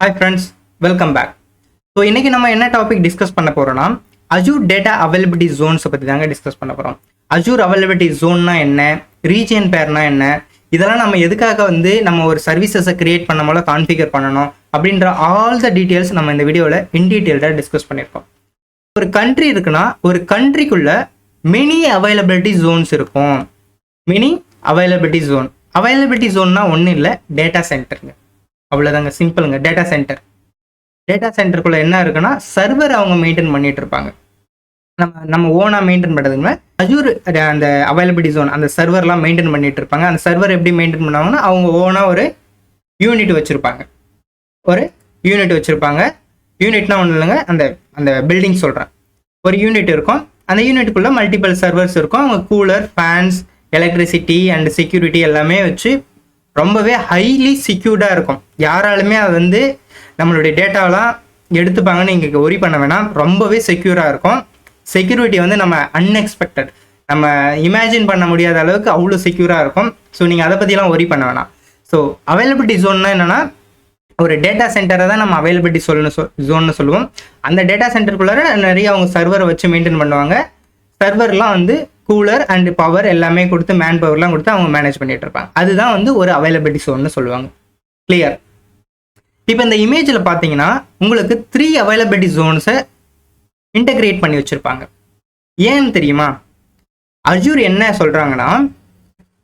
Hi friends, welcome back. So இன்றைக்கி நம்ம என்ன டாபிக் டிஸ்கஸ் பண்ண போகிறோம்னா அஜூர் டேட்டா அவைலபிலிட்டி ஜோன்ஸை பற்றி தாங்க டிஸ்கஸ் பண்ண போகிறோம். அஜூர் அவைலபிலிட்டி ஜோன்னா என்ன, ரீஜியன் பேர்னா என்ன, இதெல்லாம் நம்ம எதுக்காக நம்ம ஒரு சர்வீசஸை கிரியேட் பண்ண போல கான்ஃபிகர் பண்ணணும் அப்படின்ற ஆல் த டீட்டெயில்ஸ் நம்ம இந்த வீடியோவில் இன்டீட்டெயில்டாக டிஸ்கஸ் பண்ணியிருக்கோம். ஒரு கண்ட்ரி இருக்குன்னா ஒரு கண்ட்ரிக்குள்ள மினி அவைலபிலிட்டி ஜோன்ஸ் இருக்கும். மினி அவைலபிலிட்டி ஜோன்னா ஒன்றும் இல்லை, டேட்டா சென்டருங்க. அவ்வளோதாங்க, சிம்பிளுங்க. டேட்டா சென்டருக்குள்ள என்ன இருக்குன்னா சர்வர் அவங்க மெயின்டைன் பண்ணிட்டு இருப்பாங்க. நம்ம ஓனா மெயின்டைன் பண்ணுறதுங்க அஜூர் அந்த அவைலபிலிட்டி ஜோன் அந்த சர்வர்லாம் மெயின்டைன் பண்ணிட்டு இருப்பாங்க. அந்த சர்வர் எப்படி மெயின்டைன் பண்ணுவாங்கன்னா அவங்க ஓனா ஒரு யூனிட் வச்சுருப்பாங்க. யூனிட்னா ஒன்றும் இல்லைங்க, அந்த பில்டிங் சொல்கிறேன். ஒரு யூனிட் இருக்கும், அந்த யூனிட்டுக்குள்ளே மல்டிபிள் சர்வர்ஸ் இருக்கும். அவங்க cooler, fans, electricity and security எல்லாமே வச்சு ரொம்பவே ஹைலி செக்யூர்டாக இருக்கும். யாராலுமே அது நம்மளுடைய டேட்டாவெலாம் எடுத்துப்பாங்கன்னு இங்கே ஒரி பண்ண வேணாம். ரொம்பவே செக்யூராக இருக்கும். செக்யூரிட்டி நம்ம அன்எக்ஸ்பெக்டட், நம்ம இமேஜின் பண்ண முடியாத அளவுக்கு அவ்வளோ செக்யூராக இருக்கும். ஸோ நீங்கள் அதை பற்றிலாம் ஒரி பண்ண வேணாம். ஸோ அவைலபிலிட்டி ஜோன்னா என்னென்னா ஒரு டேட்டா சென்டரை தான் நம்ம அவைலபிலிட்டி ஜோன்னு சொல்லுவோம். அந்த டேட்டா சென்டருக்குள்ளார நிறைய அவங்க சர்வரை வச்சு மெயின்டைன் பண்ணுவாங்க. சர்வர்லாம் கூலர் அண்ட் பவர் எல்லாமே கொடுத்து, மேன் பவர்லாம் கொடுத்து அவங்க மேனேஜ் பண்ணிட்டு இருப்பாங்க. அதுதான் ஒரு அவைலபிலிட்டி ஜோன்னு சொல்லுவாங்க. கிளியர்? இப்போ இந்த இமேஜில் பார்த்தீங்கன்னா உங்களுக்கு 3 அவைலபிலிட்டி ஜோன்ஸை இன்டகிரேட் பண்ணி வச்சுருப்பாங்க. ஏன்னு தெரியுமா? அஜூர் என்ன சொல்கிறாங்கன்னா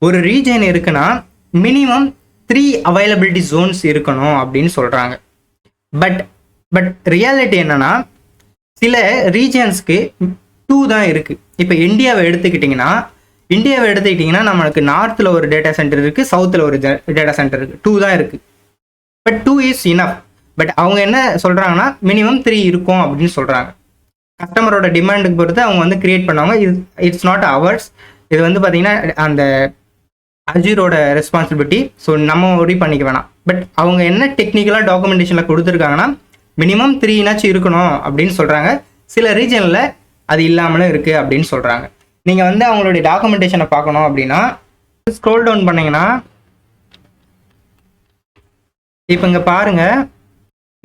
ஒரு ரீஜன் இருக்குன்னா மினிமம் 3 அவைலபிலிட்டி ஜோன்ஸ் இருக்கணும் அப்படின்னு சொல்கிறாங்க. பட் ரியாலிட்டி என்னன்னா சில ரீஜன்ஸ்க்கு 2 தான் இருக்குது. இப்போ இந்தியாவை எடுத்துக்கிட்டிங்கன்னா நம்மளுக்கு நார்த்தில் ஒரு டேட்டா சென்டர் இருக்குது, சவுத்தில் ஒரு டேட்டா சென்டர் இருக்குது. 2 தான் இருக்குது. But 2 is enough. பட் அவங்க என்ன சொல்கிறாங்கன்னா மினிமம் 3 இருக்கும் அப்படின்னு சொல்கிறாங்க. கஸ்டமரோட டிமாண்டுக்கு பொறுத்து அவங்க கிரியேட் பண்ணுவாங்க. It's not hours. இது பார்த்தீங்கன்னா அந்த அஜூரோட ரெஸ்பான்சிபிலிட்டி. ஸோ நம்ம ஒரி பண்ணிக்க வேணாம். பட் அவங்க என்ன டெக்னிக்கலாக டாக்குமெண்டேஷனில் கொடுத்துருக்காங்கன்னா மினிமம் 3 இருக்கணும் அப்படின்னு சொல்கிறாங்க. சில ரீஜனில் அது இல்லாமலும் இருக்குது அப்படின்னு சொல்கிறாங்க. நீங்கள் அவங்களுடைய டாக்குமெண்டேஷனை பார்க்கணும் அப்படின்னா ஸ்க்ரோல் டவுன் பண்ணிங்கன்னா இப்போ இங்கே பாருங்கள்,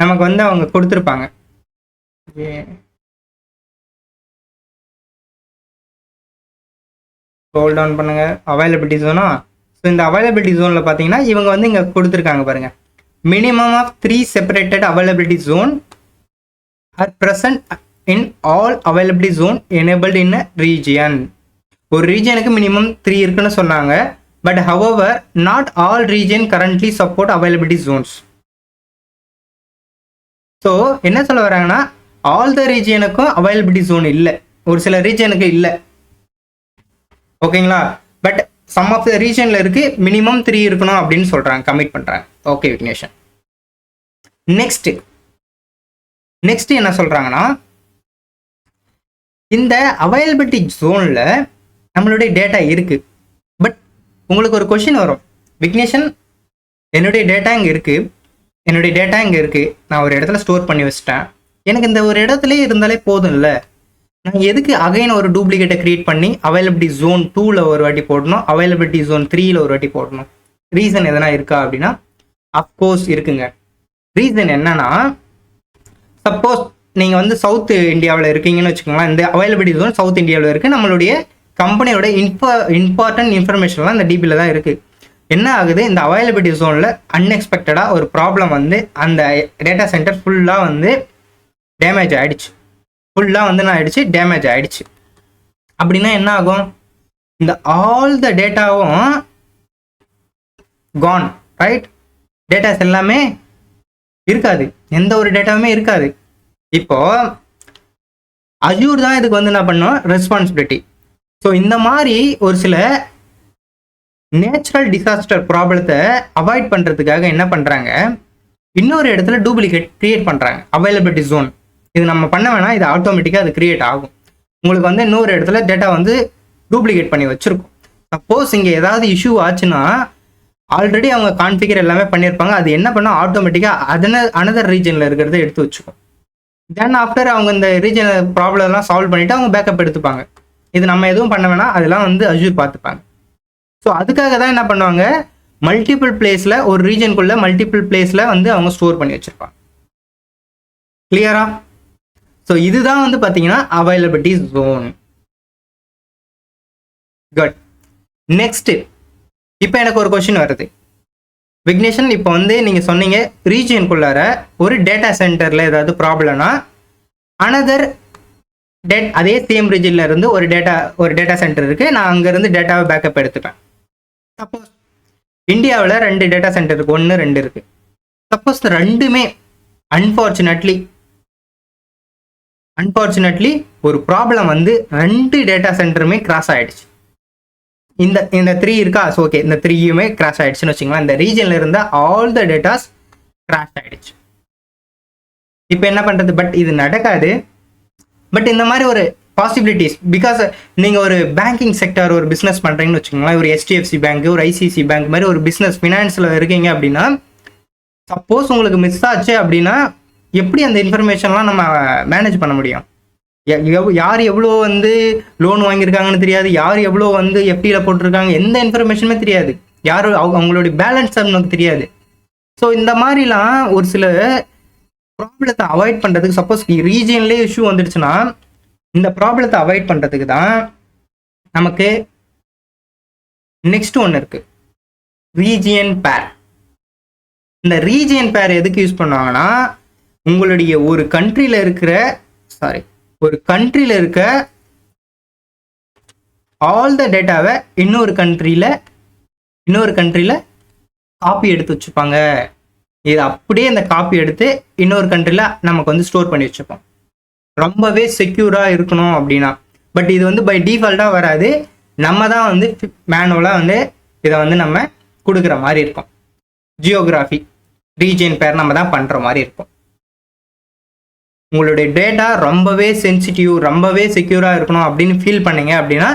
நமக்கு அவங்க கொடுத்துருப்பாங்க. ஸ்க்ரோல் டவுன் பண்ணுங்க, அவைலபிலிட்டி ஜோனா. ஸோ இந்த அவைலபிலிட்டி ஜோனில் பார்த்தீங்கன்னா இவங்க இங்கே கொடுத்துருக்காங்க பாருங்கள். Minimum of 3 separated availability zone are present in all availability zone enabled in a region. ஒரு ரீஜனுக்கு மினிமம் 3 இருக்குன்னு சொன்னாங்க. But however not all region currently support availability zones. So என்ன சொல்ல வராங்கன்னா ஆல் த ரீஜனுக்கும் அவைலபிலிட்டி ஜோன் இல்லை, ஒரு சில ரீஜனுக்கு இல்லை. ஓகேங்களா? பட் சம் ஆஃப் த ரீஜனில் இருக்கு மினிமம் 3 இருக்கணும் அப்படின்னு சொல்கிறாங்க, கமிட் பண்ணுறாங்க. ஓகே விக்னேஷன். நெக்ஸ்ட் என்ன சொல்கிறாங்கன்னா இந்த அவைலபிலிட்டி ஜோனில் நம்மளுடைய டேட்டா இருக்குது. பட் உங்களுக்கு ஒரு கொஷின் வரும், விக்னேஷன் என்னுடைய டேட்டா இங்கே இருக்குது, நான் ஒரு இடத்துல ஸ்டோர் பண்ணி வச்சிட்டேன், எனக்கு இந்த ஒரு இடத்துல இருந்தாலே போதும் இல்லை, நான் எதுக்கு அகைன் ஒரு டூப்ளிகேட்டை க்ரியேட் பண்ணி அவைலபிலிட்டி ஜோன் 2ல் ஒரு வாட்டி போடணும், அவைலபிலிட்டி ஜோன் 3ல் ஒரு வாட்டி போடணும்? ரீசன் எதனா இருக்கா அப்படின்னா அஃப்கோர்ஸ் இருக்குங்க. ரீசன் என்னன்னா சப்போஸ் நீங்கள் சவுத் இந்தியாவில் இருக்கீங்கன்னு வச்சுக்கோங்களேன். இந்த அவைலபிலிட்டி ஜோன் சவுத் இந்தியாவில் இருக்குது. நம்மளுடைய கம்பெனியோட இம்பார்ட்டன்ட் இன்ஃபர்மேஷன்லாம் இந்த டிபியில் தான் இருக்குது. என்ன ஆகுது, இந்த அவைலபிலிட்டி ஜோனில் அன்எக்ஸ்பெக்டடாக ஒரு ப்ராப்ளம் அந்த டேட்டா சென்டர் ஃபுல்லாக டேமேஜ் ஆகிடுச்சு. டேமேஜ் ஆகிடுச்சு அப்படின்னா என்ன ஆகும்? இந்த ஆல் த டேட்டாவும் கான், ரைட்? டேட்டாஸ் எல்லாமே இருக்காது, எந்த ஒரு டேட்டாவுமே இருக்காது. இப்போ அஜூர் தான் இதுக்கு என்ன பண்ணோம், ரெஸ்பான்சிபிலிட்டி. ஸோ இந்த மாதிரி ஒரு சில நேச்சுரல் டிசாஸ்டர் ப்ராப்ளத்தை அவாய்ட் பண்ணுறதுக்காக என்ன பண்ணுறாங்க, இன்னொரு இடத்துல டூப்ளிகேட் கிரியேட் பண்ணுறாங்க அவைலபிலிட்டி ஜோன். இது நம்ம பண்ண வேணாம், இது ஆட்டோமேட்டிக்காக அது கிரியேட் ஆகும். உங்களுக்கு இன்னொரு இடத்துல டேட்டா டூப்ளிகேட் பண்ணி வச்சுருக்கும். சப்போஸ் இங்கே ஏதாவது இஷ்யூ ஆச்சுன்னா ஆல்ரெடி அவங்க கான்ஃபிகர் எல்லாமே பண்ணியிருப்பாங்க. அது என்ன பண்ணால் ஆட்டோமேட்டிக்காக அனதர் ரீஜனில் இருக்கிறத எடுத்து வச்சுக்கும். தென் ஆஃப்டர் அவங்க இந்த ரீஜன் ப்ராப்ளம்லாம் சால்வ் பண்ணிவிட்டு அவங்க பேக்கப் எடுத்துப்பாங்க. இது நம்ம எதுவும் பண்ண வேணாம், அதெல்லாம் அஜூர் பார்த்துப்பாங்க. ஸோ அதுக்காக தான் என்ன பண்ணுவாங்க, மல்டிபிள் பிளேஸில் ஒரு ரீஜனுக்குள்ளே மல்டிபிள் பிளேஸில் அவங்க ஸ்டோர் பண்ணி வச்சுருப்பாங்க. கிளியரா? ஸோ இதுதான் வந்து பார்த்தீங்கன்னா அவைலபிலிட்டி ஜோன். குட். நெக்ஸ்ட், இப்போ எனக்கு ஒரு கொஸ்டின் வருது. விக்னேஷன், இப்போ வந்து நீங்கள் சொன்னீங்க ரீஜியனுக்குள்ளார ஒரு டேட்டா சென்டரில் ஏதாவது ப்ராப்ளம்னா அனதர் அதே சேம் ரீஜனில் இருந்து ஒரு டேட்டா சென்டர் இருக்குது, நான் அங்கேருந்து டேட்டாவை பேக்கப் எடுத்துப்பேன். சப்போஸ் இந்தியாவில் 2 டேட்டா சென்டர் இருக்குது, 1 2 இருக்குது. சப்போஸ் ரெண்டுமே அன்ஃபார்ச்சுனேட்லி ஒரு ப்ராப்ளம் வந்து 2 டேட்டா சென்டருமே கிராஸ் ஆகிடுச்சு. இந்த 3 இருக்கா? ஸோ ஓகே, இந்த 3யுமே கிராஷ் ஆகிடுச்சுன்னு வச்சுங்களேன். இந்த ரீஜனில் இருந்த ஆல் த டேட்டாஸ் கிராஷ் ஆகிடுச்சு. இப்போ என்ன பண்ணுறது? பட் இது நடக்காது. பட் இந்த மாதிரி ஒரு பாசிபிலிட்டிஸ், பிகாஸ் நீங்கள் ஒரு பேங்கிங் செக்டர் ஒரு பிஸ்னஸ் பண்ணுறீங்கன்னு வச்சுக்கோங்களேன், ஒரு HDFC பேங்க், ஒரு ICICI பேங்க் மாதிரி ஒரு பிஸ்னஸ் ஃபினான்ஸில் இருக்கீங்க அப்படின்னா, சப்போஸ் உங்களுக்கு மிஸ் ஆச்சு அப்படின்னா எப்படி அந்த இன்ஃபர்மேஷன்லாம் நம்ம மேனேஜ் பண்ண முடியும்? யார் எவ்வளோ வந்து லோன் வாங்கியிருக்காங்கன்னு தெரியாது, யார் எவ்வளோ வந்து FDயில் போட்டிருக்காங்க, எந்த இன்ஃபர்மேஷனுமே தெரியாது, யார் அவங்களுடைய பேலன்ஸ் நமக்கு தெரியாது. ஸோ இந்த மாதிரிலாம் ஒரு சில ப்ராப்ளத்தை அவாய்ட் பண்ணுறதுக்கு, சப்போஸ் ரீஜியன்லேயே இஷ்யூ வந்துடுச்சுன்னா இந்த ப்ராப்ளத்தை அவாய்ட் பண்ணுறதுக்கு தான் நமக்கு நெக்ஸ்ட் ஒன்று இருக்குது, ரீஜியன் பேர். இந்த ரீஜியன் பேர் எதுக்கு யூஸ் பண்ணுவாங்கன்னா, உங்களுடைய ஒரு கண்ட்ரியில் இருக்க ஆல் த டேட்டாவை இன்னொரு கண்ட்ரியில் காப்பி எடுத்து வச்சுப்பாங்க. இது அப்படியே இந்த காப்பி எடுத்து இன்னொரு கண்ட்ரியில் நமக்கு வந்து ஸ்டோர் பண்ணி வச்சுப்போம், ரொம்பவே செக்யூராக இருக்கணும் அப்படின்னா. பட் இது வந்து பை டிஃபால்ட்டாக வராது, நம்ம தான் வந்து மேனுவலாக வந்து இதை வந்து நம்ம கொடுக்குற மாதிரி இருக்கும். ஜியோகிராஃபி ரீஜியன் பேர் நம்ம தான் பண்ணுற மாதிரி இருக்கும். உங்களுடைய டேட்டா ரொம்பவே சென்சிட்டிவ், ரொம்பவே செக்யூராக இருக்கணும் அப்படின்னு ஃபீல் பண்ணீங்க அப்படின்னா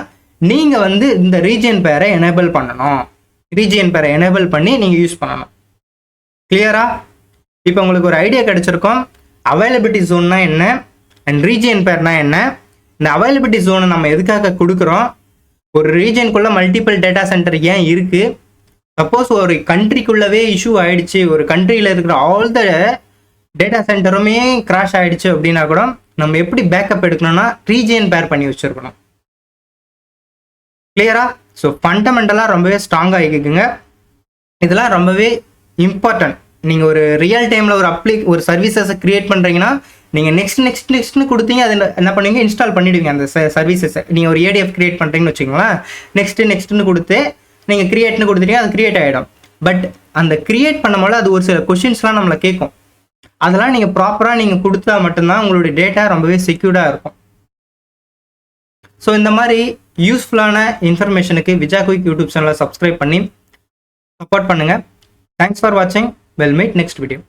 நீங்கள் வந்து இந்த ரீஜியன் பேரை எனேபிள் பண்ணணும். ரீஜியன் பேரை எனேபிள் பண்ணி நீங்கள் யூஸ் பண்ணணும். கிளியரா? இப்போ உங்களுக்கு ஒரு ஐடியா கிடைச்சிருக்கும், அவைலபிலிட்டி ஜோன்னா என்ன அண்ட் ரீஜியன் பேர்னா என்ன. இந்த அவைலபிலிட்டி ஜோனை நம்ம எதுக்காக கொடுக்குறோம், ஒரு ரீஜியனுக்குள்ளே மல்டிபிள் டேட்டா சென்டர் ஏன் இருக்குது, சப்போஸ் ஒரு கண்ட்ரிக்குள்ளவே இஷ்யூ ஆயிடுச்சு, ஒரு கண்ட்ரியில் இருக்கிற ஆல் த டேட்டா சென்டருமே கிராஷ் ஆகிடுச்சு அப்படின்னா கூட நம்ம எப்படி பேக்கப் எடுக்கணும்னா ரீஜியன் பேர் பண்ணி வச்சுருக்கணும். கிளியரா? ஸோ ஃபண்டமெண்டலாக ரொம்பவே ஸ்ட்ராங்காக ஆகிக்குங்க. இதெல்லாம் ரொம்பவே இம்பார்ட்டன்ட். நீங்கள் ஒரு ரியல் டைமில் ஒரு சர்வீசஸை க்ரியேட் பண்ணுறீங்கன்னா நீங்கள் நெக்ஸ்ட்னு கொடுத்தீங்க, அது என்ன பண்ணுவீங்க, இன்ஸ்டால் பண்ணிவிடுவீங்க அந்த சர்வீசஸை. நீங்கள் ஒரு ADF க்ரியேட் பண்ணுறீங்கன்னு வச்சுக்கோங்களேன், நெக்ஸ்ட்டுன்னு கொடுத்து நீங்கள் க்ரியேட்னு கொடுத்துட்டீங்க, அது க்ரியேட் ஆகிடும். பட் அந்த க்ரியேட் பண்ணும்போது அது ஒரு சில கொஷின்ஸ்லாம் நம்மளை கேட்கும். அதெல்லாம் நீங்கள் ப்ராப்பராக நீங்கள் கொடுத்தா மட்டும்தான் உங்களுடைய டேட்டா ரொம்பவே செக்யூர்டாக இருக்கும். ஸோ இந்த மாதிரி யூஸ்ஃபுல்லான இன்ஃபர்மேஷனுக்கு விஜா குயிக் யூடியூப் சேனலை சப்ஸ்கிரைப் பண்ணி சப்போர்ட் பண்ணுங்கள். தேங்க்ஸ் ஃபார் வாட்சிங். Well meet next video.